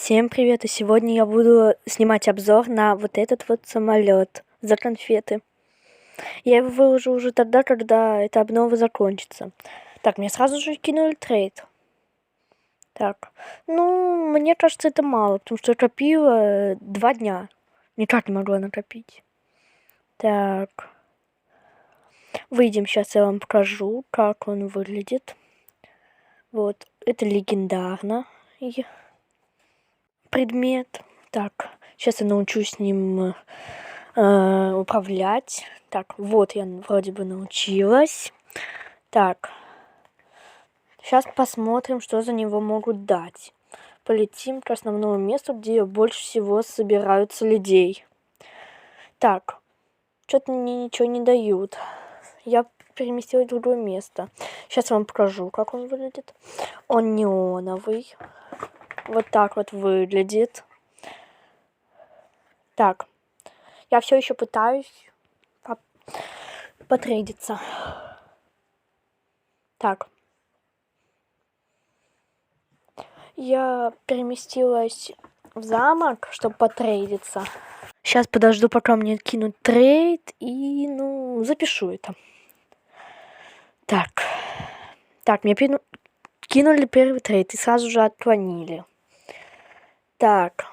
Всем привет! И сегодня я буду снимать обзор на вот этот вот самолет за конфеты. Я его выложу уже тогда, когда эта обнова закончится. Так, мне сразу же кинули трейд. Так, ну, мне кажется, это мало, потому что я копила 2 дня. Никак не могла накопить. Так. Выйдем, сейчас я вам покажу, как он выглядит. Вот, это легендарно. Предмет. Так, сейчас я научусь с ним управлять. Так, вот я вроде бы научилась. Так, сейчас посмотрим, что за него могут дать. Полетим к основному месту, где больше всего собираются людей. Так, что-то мне ничего не дают. Я переместилась в другое место. Сейчас вам покажу, как он выглядит. Он неоновый. Вот так вот выглядит. Так, я все еще пытаюсь потрейдиться. Так. Я переместилась в замок, чтобы потрейдиться. Сейчас подожду, пока мне кинут трейд, и, запишу это. Так. Так, мне кинули первый трейд и сразу же отклонили. Так.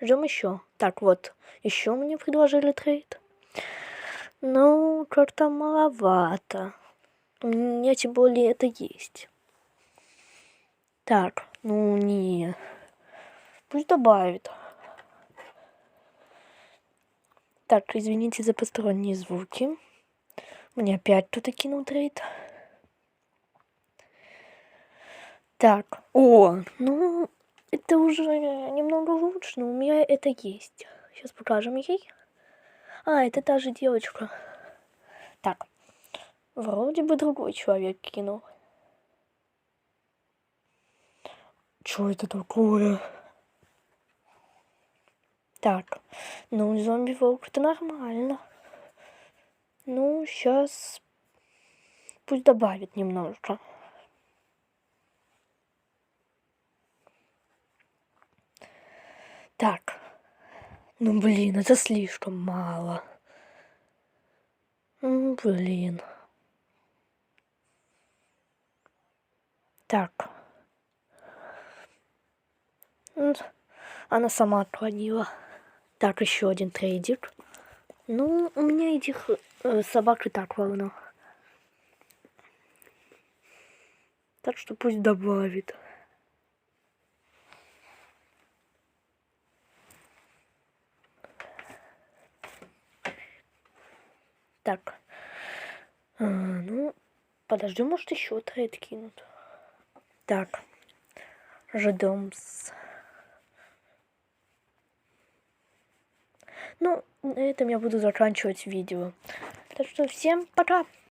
Ждем еще. Так, вот. Еще мне предложили трейд. Ну, как-то маловато. У меня тем более это есть. Так, не. Пусть добавит. Так, извините за посторонние звуки. Мне опять кто-то кинул трейд. Так, это уже немного лучше, но у меня это есть. Сейчас покажем ей. Это та же девочка. Так, вроде бы другой человек кинул. Что это такое? Так, зомби-волк, это нормально. Сейчас пусть добавит немножко. Так, это слишком мало. Блин. Так. Она сама отклонила. Так, еще один трейдик. У меня этих собак и так волна. Так что пусть добавит. Так. Подожди, может еще трейд кинут. Так. Ждем. На этом я буду заканчивать видео. Так что всем пока!